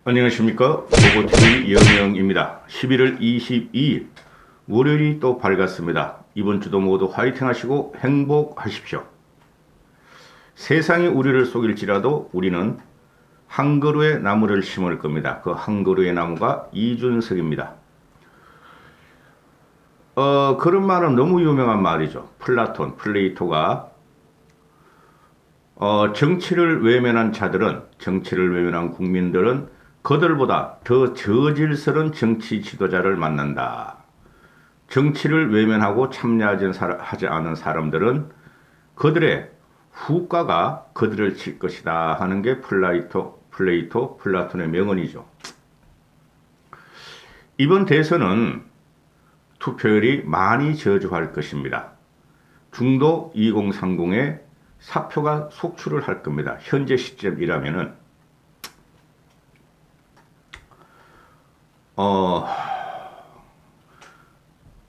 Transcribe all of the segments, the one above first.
안녕하십니까. 보고TV 영영입니다. 11월 22일 월요일이 또 밝았습니다. 이번 주도 모두 화이팅 하시고 행복하십시오. 세상이 우리를 속일지라도 우리는 한 그루의 나무를 심을 겁니다. 그 한 그루의 나무가 이준석입니다. 그런 말은 너무 유명한 말이죠. 플레이토가 정치를 외면한 자들은, 정치를 외면한 국민들은 그들보다 더 저질스러운 정치 지도자를 만난다. 정치를 외면하고 참여하지 않은 사람들은 그들의 후과가 그들을 칠 것이다 하는 게 플라톤의 명언이죠. 이번 대선은 투표율이 많이 저조할 것입니다. 중도 2030에 사표가 속출을 할 겁니다. 현재 시점이라면은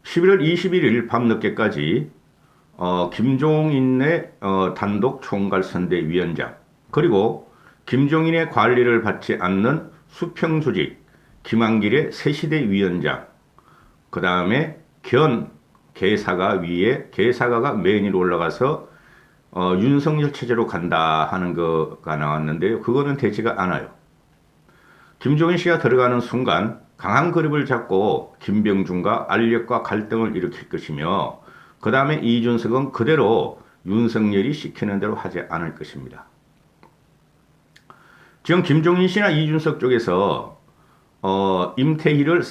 11월 21일 밤늦게까지 김종인의 단독 총괄선대위원장, 그리고 김종인의 관리를 받지 않는 수평조직 김한길의 새시대 위원장, 그 다음에 개사가가 맨 위로 올라가서 윤석열 체제로 간다 하는 거가 나왔는데요. 그거는 되지가 않아요. 김종인 씨가 들어가는 순간 강한 그립을 잡고 김병준과 알력과 갈등을 일으킬 것이며, 그 다음에 이준석은 그대로 윤석열이 시키는 대로 하지 않을 것입니다. 지금 김종인 씨나 이준석 쪽에서 임태희를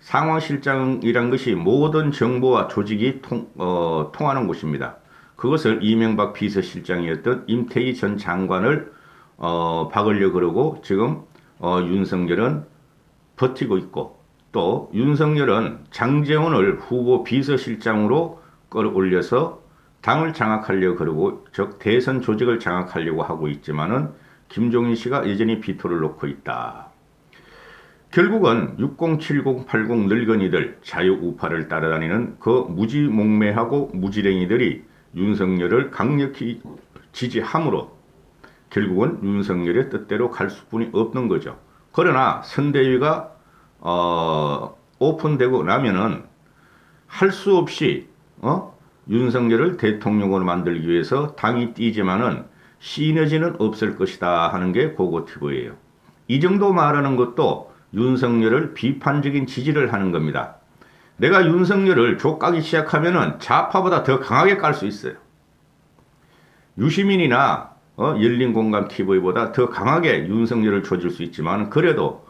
상황실장이란 것이 모든 정보와 조직이 통하는 곳입니다. 그것을 이명박 비서실장이었던 임태희 전 장관을 박으려 그러고 지금 윤석열은 버티고 있고, 또 윤석열은 장제원을 후보 비서실장으로 끌어올려서 당을 장악하려고 그러고, 즉 대선 조직을 장악하려고 하고 있지만은 김종인 씨가 여전히 비토를 놓고 있다. 결국은 60, 70, 80 늙은이들, 자유우파를 따라다니는 그 무지몽매하고 무지랭이들이 윤석열을 강력히 지지함으로 결국은 윤석열의 뜻대로 갈 수뿐이 없는 거죠. 그러나 선대위가 오픈되고 나면은 할 수 없이 윤석열을 대통령으로 만들기 위해서 당이 뛰지만은 시너지는 없을 것이다 하는 게 고고티브예요. 이 정도 말하는 것도 윤석열을 비판적인 지지를 하는 겁니다. 내가 윤석열을 족까기 시작하면은 좌파보다 더 강하게 깔 수 있어요. 유시민이나 열린공감 TV보다 더 강하게 윤석열을 조질 수 있지만, 그래도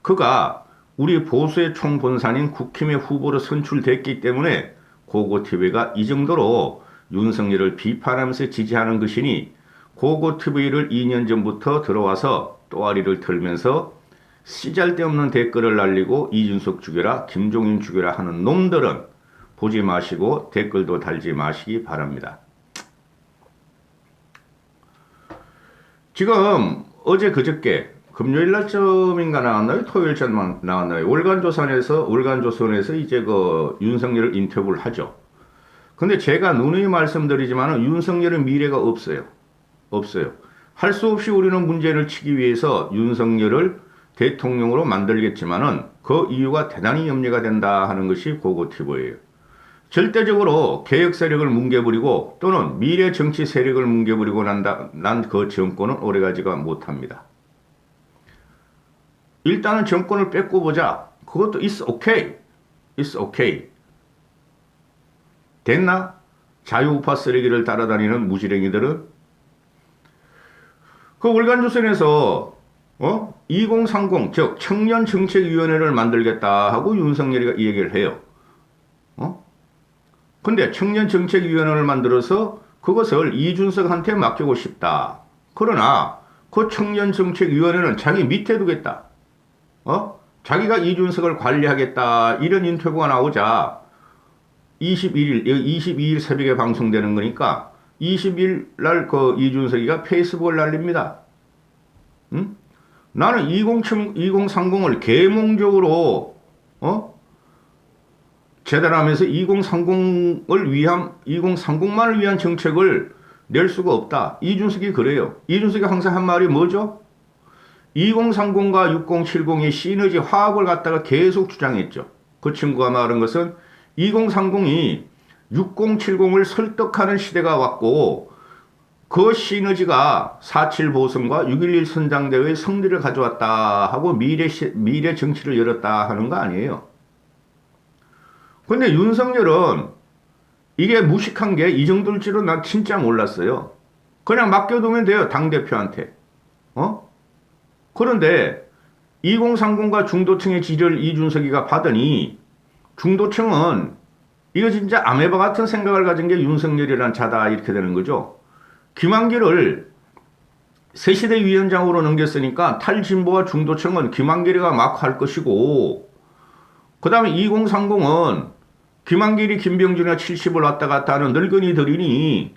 그가 우리 보수의 총본산인 국힘의 후보로 선출됐기 때문에 고고TV가 이 정도로 윤석열을 비판하면서 지지하는 것이니, 고고TV를 2년 전부터 들어와서 또아리를 털면서 씨잘데없는 댓글을 날리고 이준석 죽여라, 김종인 죽여라 하는 놈들은 보지 마시고 댓글도 달지 마시기 바랍니다. 지금 어제 그저께 금요일 날쯤인가 나왔나요? 토요일쯤 나왔나요? 월간조선에서 이제 그 윤석열을 인터뷰를 하죠. 근데 제가 누누이 말씀드리지만 윤석열의 미래가 없어요. 할 수 없이 우리는 문제를 치기 위해서 윤석열을 대통령으로 만들겠지만은 그 이유가 대단히 염려가 된다 하는 것이 고고티브예요. 절대적으로 개혁 세력을 뭉개버리고 또는 미래 정치 세력을 뭉개버리고 난 그 정권은 오래가지가 못합니다. 일단은 정권을 뺏고 보자. 그것도 it's okay. 됐나? 자유우파 쓰레기를 따라다니는 무지랭이들은 그 월간조선에서 2030, 즉 청년정책위원회를 만들겠다 하고 윤석열이가 이 얘기를 해요. 근데 청년정책위원회를 만들어서 그것을 이준석한테 맡기고 싶다. 그러나 그 청년정책위원회는 자기 밑에 두겠다. 자기가 이준석을 관리하겠다. 이런 인터뷰가 나오자 22일 새벽에 방송되는 거니까 20일 날 그 이준석이가 페이스북을 날립니다. 나는 2030을 계몽적으로 재단하면서 2030만을 위한 정책을 낼 수가 없다. 이준석이 그래요. 이준석이 항상 한 말이 뭐죠? 2030과 6070의 시너지 화합을 갖다가 계속 주장했죠. 그 친구가 말한 것은 2030이 6070을 설득하는 시대가 왔고 그 시너지가 4.7 보선과 6.11 선장대회의 승리를 가져왔다 하고 미래 정치를 열었다 하는 거 아니에요. 근데 윤석열은 이게 무식한 게 이 정도일 줄은 난 진짜 몰랐어요. 그냥 맡겨두면 돼요. 당대표한테. 그런데 2030과 중도층의 지지를 이준석이가 받으니 중도층은 이거 진짜 아메바 같은 생각을 가진 게 윤석열이란 자다 이렇게 되는 거죠. 김한길을 새시대 위원장으로 넘겼으니까 탈진보와 중도층은 김한길이가 막 할 것이고 그 다음에 2030은 김한길이 김병준이가 70을 왔다 갔다 하는 늙은이들이니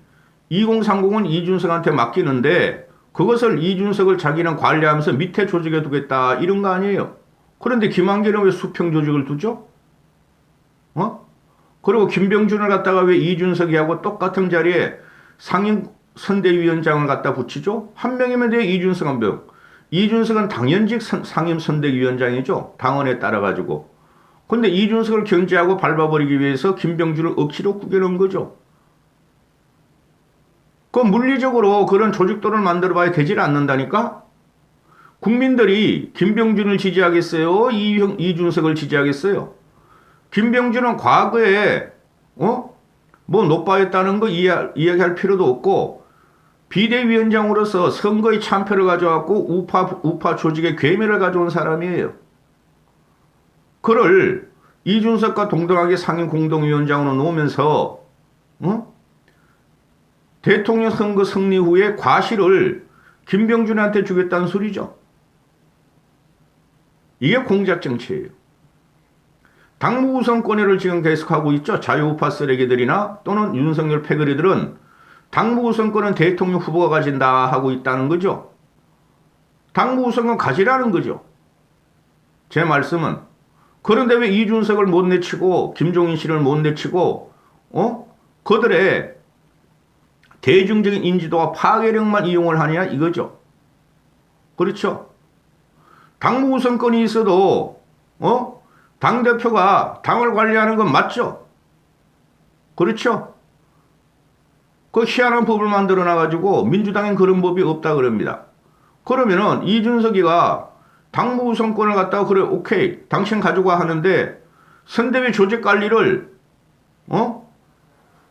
2030은 이준석한테 맡기는데 그것을 이준석을 자기는 관리하면서 밑에 조직에 두겠다 이런 거 아니에요. 그런데 김한길은 왜 수평 조직을 두죠? 그리고 김병준을 갖다가 왜 이준석이 하고 똑같은 자리에 상임 선대위원장을 갖다 붙이죠? 한 명이면 돼. 이준석 한 명. 이준석은 당연직 상임 선대위원장이죠. 당원에 따라가지고. 근데 이준석을 견제하고 밟아버리기 위해서 김병준을 억지로 구겨놓은 거죠. 그 물리적으로 그런 조직도를 만들어 봐야 되질 않는다니까? 국민들이 김병준을 지지하겠어요? 이준석을 지지하겠어요? 김병준은 과거에, 뭐 노빠했다는 거 이야기할 필요도 없고, 비대위원장으로서 선거의 참패를 가져왔고, 우파 조직의 괴멸을 가져온 사람이에요. 그를 이준석과 동등하게 상임 공동위원장으로 놓으면서, 대통령 선거 승리 후에 과실을 김병준한테 주겠다는 소리죠. 이게 공작 정치예요. 당무 우선권을 지금 계속하고 있죠. 자유우파 쓰레기들이나 또는 윤석열 패거리들은 당무 우선권은 대통령 후보가 가진다 하고 있다는 거죠. 당무 우선권 가지라는 거죠. 제 말씀은. 그런데 왜 이준석을 못 내치고 김종인 씨를 못 내치고 그들의 대중적인 인지도와 파괴력만 이용을 하느냐 이거죠. 그렇죠. 당무 우선권이 있어도 당대표가 당을 관리하는 건 맞죠. 그렇죠. 그 희한한 법을 만들어 놔가지고 민주당엔 그런 법이 없다 그럽니다. 그러면은 이준석이가 당무 우선권을 갖다가 그래 오케이 당신 가져가 하는데 선대위 조직 관리를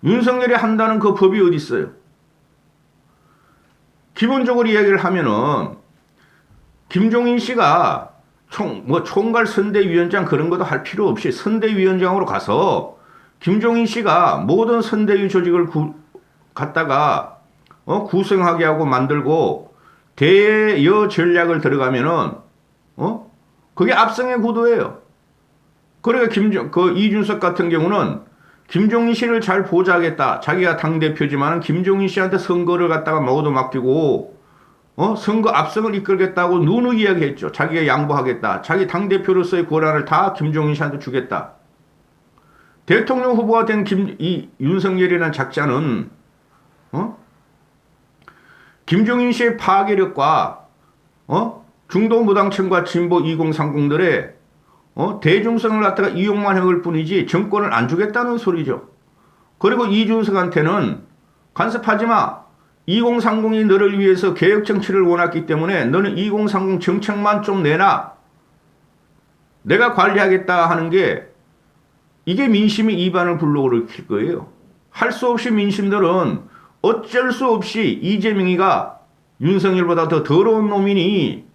윤석열이 한다는 그 법이 어디 있어요? 기본적으로 이야기를 하면은 김종인 씨가 총괄 선대위원장 그런 것도 할 필요 없이 선대위원장으로 가서 김종인 씨가 모든 선대위 조직을 갖다가 구성하게 하고 만들고 대여 전략을 들어가면은 그게 압승의 구도예요. 그러니까 이준석 같은 경우는 김종인 씨를 잘 보좌하겠다. 자기가 당대표지만 김종인 씨한테 선거를 갖다가 모두 맡기고 선거 압승을 이끌겠다고 누누이 이야기했죠. 자기가 양보하겠다. 자기 당대표로서의 권한을 다 김종인 씨한테 주겠다. 대통령 후보가 된 윤석열이라는 작자는 김종인 씨의 파괴력과 중도 무당층과 진보 2030들의 대중성을 갖다가 이용만 해올 뿐이지 정권을 안 주겠다는 소리죠. 그리고 이준석한테는 간섭하지 마. 2030이 너를 위해서 개혁 정치를 원했기 때문에 너는 2030 정책만 좀 내놔. 내가 관리하겠다 하는 게 이게 민심의 이반을 불러일으킬 거예요. 할 수 없이 민심들은 어쩔 수 없이 이재명이가 윤석열보다 더 더러운 놈이니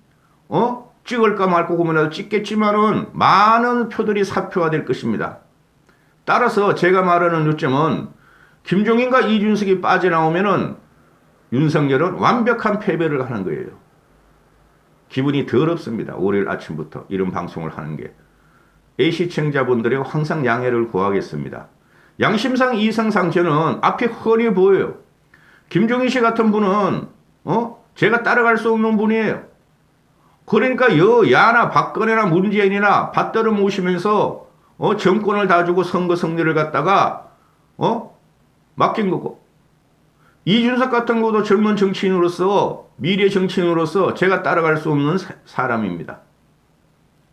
찍을까 말까 고민해도 찍겠지만은 많은 표들이 사표가 될 것입니다. 따라서 제가 말하는 요점은 김종인과 이준석이 빠져나오면은 윤석열은 완벽한 패배를 하는 거예요. 기분이 더럽습니다. 월요일 아침부터 이런 방송을 하는 게. A 시청자분들의 항상 양해를 구하겠습니다. 양심상 이성상 저는 앞이 훤히 보여요. 김종인 씨 같은 분은 제가 따라갈 수 없는 분이에요. 그러니까 여야나 박근혜나 문재인이나 받들어 모시면서 정권을 다 주고 선거 승리를 갖다가 맡긴 거고 이준석 같은 것도 젊은 정치인으로서 미래 정치인으로서 제가 따라갈 수 없는 사람입니다.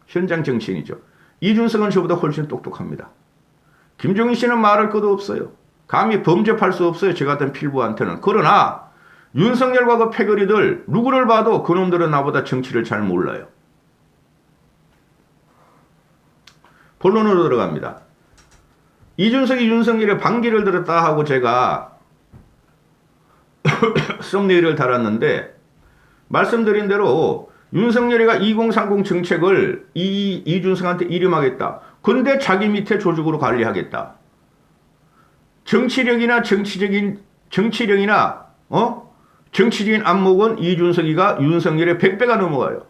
현장 정치인이죠. 이준석은 저보다 훨씬 똑똑합니다. 김종인 씨는 말할 것도 없어요. 감히 범접할 수 없어요. 저 같은 필부한테는. 그러나 윤석열과 그 패거리들 누구를 봐도 그놈들은 나보다 정치를 잘 몰라요. 본론으로 들어갑니다. 이준석이 윤석열의 반기를 들었다 하고 제가 썸네일을 달았는데 말씀드린 대로 윤석열이가 2030 정책을 이준석한테 이름하겠다. 근데 자기 밑에 조직으로 관리하겠다. 정치력이나 정치적인 안목은 이준석이가 윤석열의 100배가 넘어가요.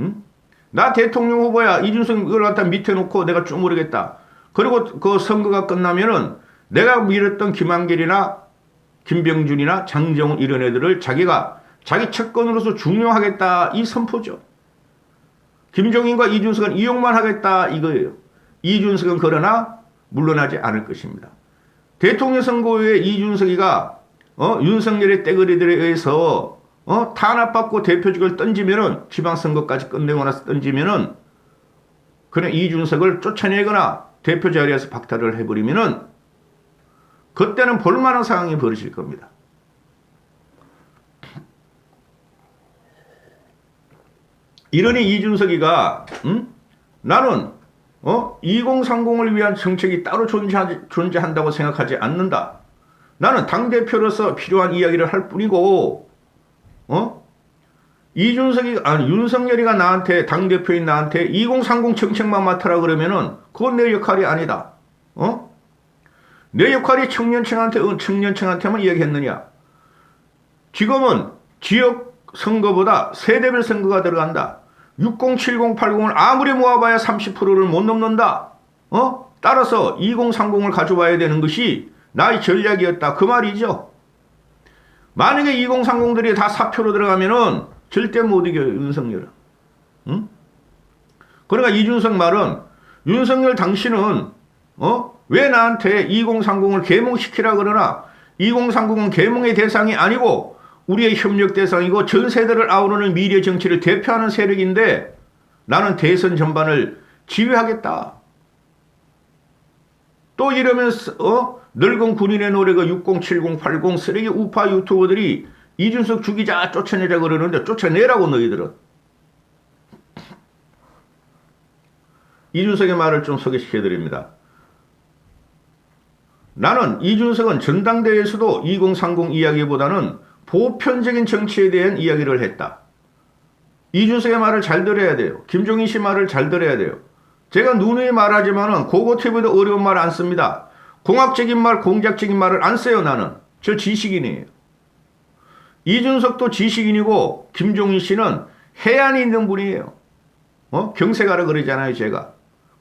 응? 나 대통령 후보야. 이준석을 갖다 밑에 놓고 내가 쪼무르겠다. 그리고 그 선거가 끝나면은 내가 밀었던 김한길이나 김병준이나 장정훈 이런 애들을 자기가 자기 측근으로서 중용하겠다. 이 선포죠. 김종인과 이준석은 이용만 하겠다. 이거예요. 이준석은 그러나 물러나지 않을 것입니다. 대통령 선거 후에 이준석이가 윤석열의 떼거리들에 의해서 탄압받고 대표직을 던지면은 지방선거까지 끝내고 나서 던지면은 그냥 이준석을 쫓아내거나 대표 자리에서 박탈을 해버리면은 그때는 볼만한 상황이 벌어질 겁니다. 이러니 이준석이가 나는 2030을 위한 정책이 따로 존재한다고 생각하지 않는다. 나는 당대표로서 필요한 이야기를 할 뿐이고 윤석열이가 나한테 당대표인 나한테 2030 정책만 맡아라 그러면은 그건 내 역할이 아니다. 내 역할이 청년층한테만 이야기했느냐. 지금은 지역 선거보다 세대별 선거가 들어간다. 60, 70, 80을 아무리 모아봐야 30%를 못 넘는다. 따라서 2030을 가져와야 되는 것이 나의 전략이었다. 그 말이죠. 만약에 2030들이 다 사표로 들어가면은 절대 못 이겨요. 윤석열은. 응? 그러니까 이준석 말은 윤석열 당신은 왜 나한테 2030을 계몽시키라 그러나 2030은 계몽의 대상이 아니고 우리의 협력 대상이고 전 세대를 아우르는 미래 정치를 대표하는 세력인데 나는 대선 전반을 지휘하겠다. 또 이러면서 늙은 군인의 노래가 60, 70, 80 쓰레기 우파 유튜버들이 이준석 죽이자 쫓아내자 그러는데 쫓아내라고 너희들은. 이준석의 말을 좀 소개시켜드립니다. 나는 이준석은 전당대회에서도 2030 이야기보다는 보편적인 정치에 대한 이야기를 했다. 이준석의 말을 잘 들어야 돼요. 김종인 씨 말을 잘 들어야 돼요. 제가 누누이 말하지만은 고고TV도 어려운 말 안 씁니다. 공학적인 말, 공작적인 말을 안 써요. 나는. 저 지식인이에요. 이준석도 지식인이고 김종인 씨는 해안이 있는 분이에요. 경색하라 그러잖아요. 제가.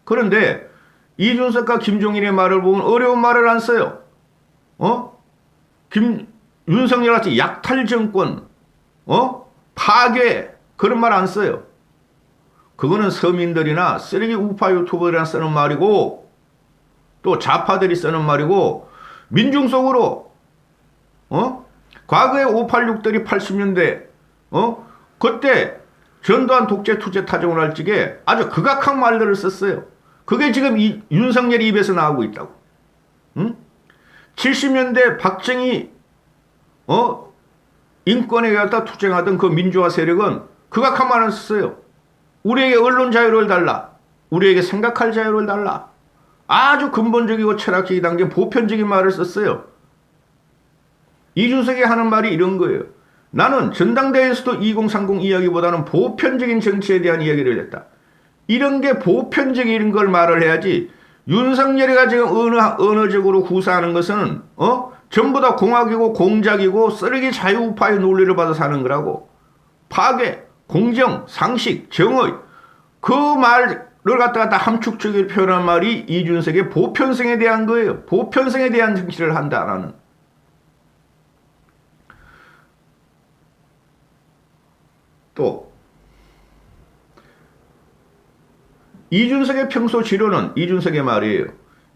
그런데 이준석과 김종인의 말을 보면 어려운 말을 안 써요. 윤석열 같이 약탈 정권, 파괴 그런 말 안 써요. 그거는 서민들이나 쓰레기 우파 유튜버들이나 쓰는 말이고 또 좌파들이 쓰는 말이고 민중 속으로 과거에 586들이 80년대 그때 전두환 독재 투쟁 타정을 할 적에 아주 극악한 말들을 썼어요. 그게 지금 윤석열 입에서 나오고 있다고. 70년대 박정희 인권에 갖다 투쟁하던 그 민주화 세력은 극악한 말을 썼어요. 우리에게 언론 자유를 달라. 우리에게 생각할 자유를 달라. 아주 근본적이고 철학적이 담긴 보편적인 말을 썼어요. 이준석이 하는 말이 이런 거예요. 나는 전당대회에서도 2030 이야기보다는 보편적인 정치에 대한 이야기를 했다. 이런 게 보편적인 걸 말을 해야지 윤석열이가 지금 언어적으로 구사하는 것은 전부 다 공학이고 공작이고 쓰레기 자유우파의 논리를 받아 사는 거라고. 파괴, 공정, 상식, 정의 그 말을 갖다가 함축적으로 표현한 말이 이준석의 보편성에 대한 거예요. 보편성에 대한 정치를 한다라는. 또 이준석의 평소 지론은 이준석의 말이에요.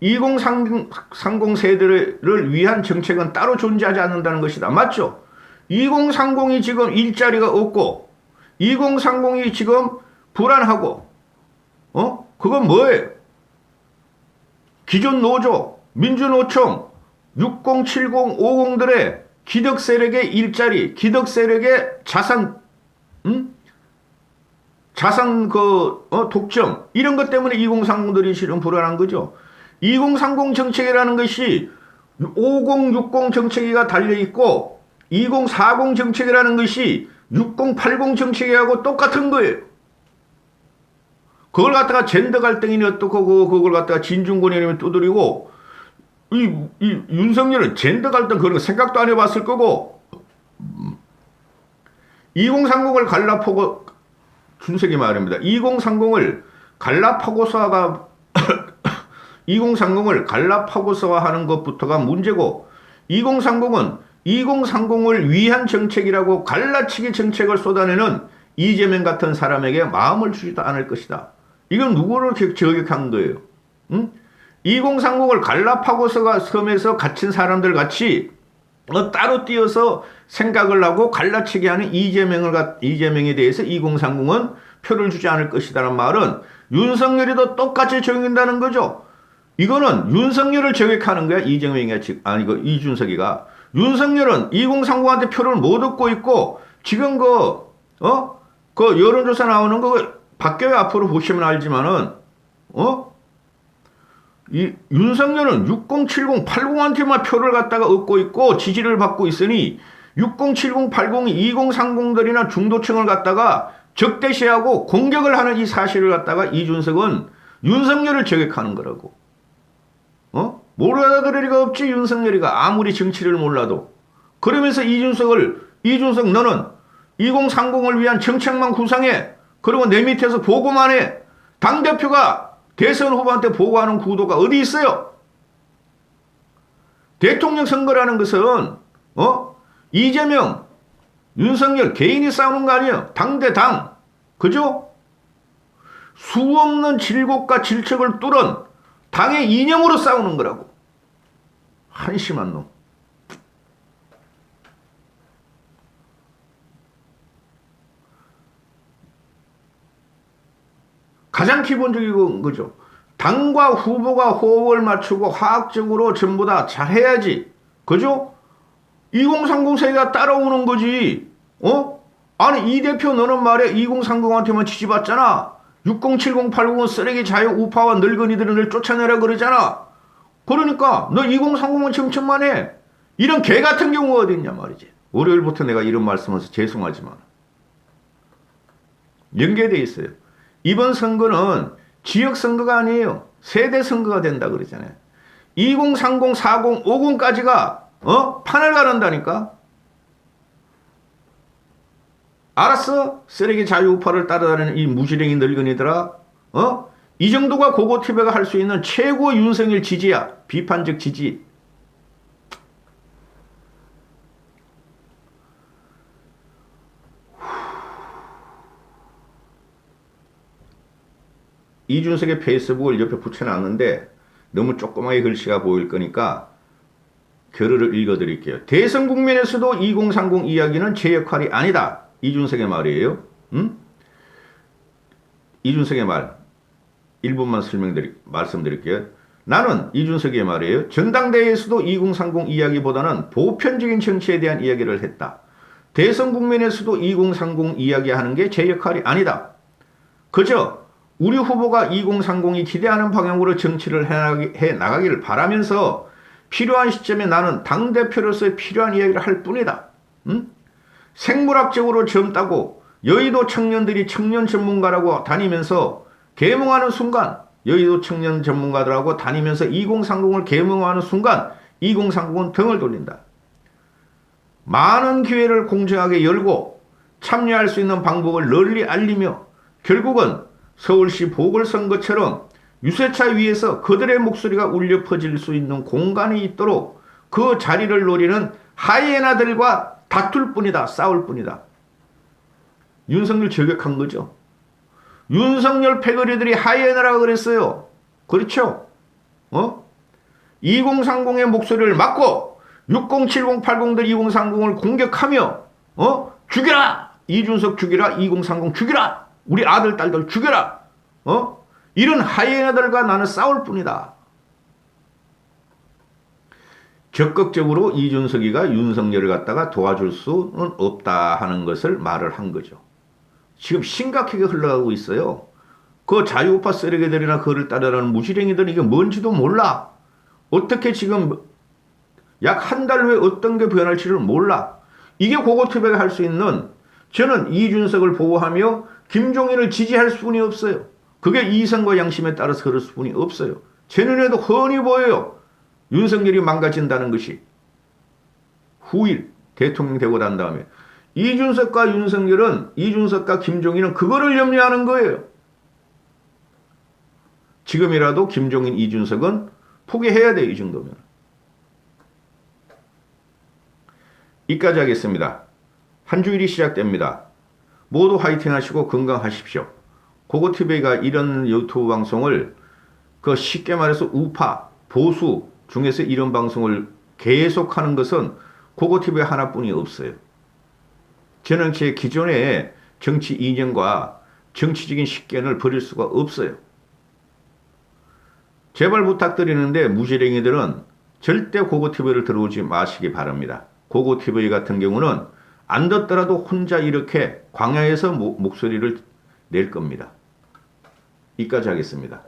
2030 세대를 위한 정책은 따로 존재하지 않는다는 것이다. 맞죠? 2030이 지금 일자리가 없고 2030이 지금 불안하고 그건 뭐예요? 기존 노조, 민주노총, 60, 70, 50들의 기득 세력의 일자리, 기득 세력의 자산, 자산 독점, 이런 것 때문에 2030들이 실은 불안한 거죠. 2030 정책이라는 것이 50, 60 정책이가 달려있고 2040 정책이라는 것이 60, 80 정책하고 똑같은 거예요. 그걸 갖다가 젠더 갈등이니 어떻고 그걸 갖다가 진중권이라면 두드리고 이 윤석열은 젠더 갈등 그런 거 생각도 안 해봤을 거고 2030을 갈라파고 준석이 말입니다. 2030을 갈라파고서가 2030을 갈라파고서화하는 것부터가 문제고 2030은 2030을 위한 정책이라고 갈라치기 정책을 쏟아내는 이재명 같은 사람에게 마음을 주지도 않을 것이다. 이건 누구를 저격한 거예요? 2030을 갈라파고스가 섬에서 갇힌 사람들 같이 따로 띄어서 생각을 하고 갈라치기 하는 이재명에 대해서 2030은 표를 주지 않을 것이다라는 말은 윤석열이도 똑같이 적용된다는 거죠. 이거는 윤석열을 저격하는 거야. 이준석이가. 윤석열은 2030한테 표를 못 얻고 있고 지금 그 여론조사 나오는 거 바뀌어요. 앞으로 보시면 알지만은, 이 윤석열은 60, 70, 80한테만 표를 갖다가 얻고 있고 지지를 받고 있으니 60, 70, 80, 2030들이나 중도층을 갖다가 적대시하고 공격을 하는 이 사실을 갖다가 이준석은 윤석열을 저격하는 거라고. 몰라들을 리가 없지, 윤석열이가. 아무리 정치를 몰라도. 그러면서 이준석 너는 2030을 위한 정책만 구상해. 그리고 내 밑에서 보고만 해. 당대표가 대선 후보한테 보고하는 구도가 어디 있어요? 대통령 선거라는 것은 이재명, 윤석열 개인이 싸우는 거 아니에요. 당 대 당. 그죠? 수없는 질곡과 질척을 뚫은 당의 이념으로 싸우는 거라고. 한심한 놈. 가장 기본적인 거죠. 당과 후보가 호흡을 맞추고 화학적으로 전부 다 잘해야지. 그죠? 2030 세대가 따라오는 거지. 아니 이 대표 너는 말이야 2030한테만 지지받잖아. 60, 70, 80은 쓰레기 자유 우파와 늙은이들을 늘 쫓아내라 그러잖아. 그러니까 너 2030은 정책만 해. 이런 개 같은 경우가 어디 있냐 말이지. 월요일부터 내가 이런 말씀해서 죄송하지만 연계되어 있어요. 이번 선거는 지역 선거가 아니에요. 세대 선거가 된다 그러잖아요. 20, 30, 40, 50까지가 판을 가른다니까. 알았어? 쓰레기 자유우파를 따라다니는 이 무지랭이 늙은이들아. 이 정도가 고고티베가 할 수 있는 최고 윤석열 지지야. 비판적 지지. 이준석의 페이스북을 옆에 붙여놨는데 너무 조그맣게 글씨가 보일 거니까 결의를 읽어드릴게요. 대선 국면에서도 2030 이야기는 제 역할이 아니다. 이준석의 말이에요. 이준석의 말 1분만 말씀드릴게요. 나는 이준석의 말이에요. 전당대회에서도 2030 이야기보다는 보편적인 정치에 대한 이야기를 했다. 대선 국면에서도 2030 이야기하는 게 제 역할이 아니다. 그저 우리 후보가 2030이 기대하는 방향으로 정치를 해 나가기를 바라면서 필요한 시점에 나는 당대표로서 필요한 이야기를 할 뿐이다. 생물학적으로 젊다고 여의도 청년들이 청년 전문가라고 다니면서 계몽하는 순간 여의도 청년 전문가들하고 다니면서 2030을 계몽하는 순간 2030은 등을 돌린다. 많은 기회를 공정하게 열고 참여할 수 있는 방법을 널리 알리며 결국은 서울시 보궐선거처럼 유세차 위에서 그들의 목소리가 울려 퍼질 수 있는 공간이 있도록 그 자리를 노리는 하이에나들과 다툴 뿐이다. 싸울 뿐이다. 윤석열 저격한 거죠. 윤석열 패거리들이 하이에나라고 그랬어요. 그렇죠? 2030의 목소리를 막고 60, 70, 80들 2030을 공격하며 죽여라! 이준석 죽여라! 2030 죽여라! 우리 아들, 딸들 죽여라! 이런 하이에나들과 나는 싸울 뿐이다. 적극적으로 이준석이가 윤석열을 갖다가 도와줄 수는 없다 하는 것을 말을 한 거죠. 지금 심각하게 흘러가고 있어요. 그 자유우파 쓰레기들이나 그를 따르는 무지랭이들은 이게 뭔지도 몰라. 어떻게 지금 약 한 달 후에 어떤 게 변할지를 몰라. 이게 고고투배가 할 수 있는, 저는 이준석을 보호하며 김종인을 지지할 수뿐이 없어요. 그게 이성과 양심에 따라서 그럴 수뿐이 없어요. 제 눈에도 훤히 보여요. 윤석열이 망가진다는 것이. 후일 대통령 되고 난 다음에 이준석과 윤석열은, 이준석과 김종인은 그거를 염려하는 거예요. 지금이라도 김종인, 이준석은 포기해야 돼. 이 정도면. 이까지 하겠습니다. 한 주일이 시작됩니다. 모두 화이팅 하시고 건강하십시오. 고고TV가 이런 유튜브 방송을 쉽게 말해서 우파, 보수 중에서 이런 방송을 계속하는 것은 고고TV 하나뿐이 없어요. 저는 제 기존의 정치 이념과 정치적인 식견을 버릴 수가 없어요. 제발 부탁드리는데 무지랭이들은 절대 고고TV를 들어오지 마시기 바랍니다. 고고TV 같은 경우는 안 듣더라도 혼자 이렇게 광야에서 목소리를 낼 겁니다. 이까지 하겠습니다.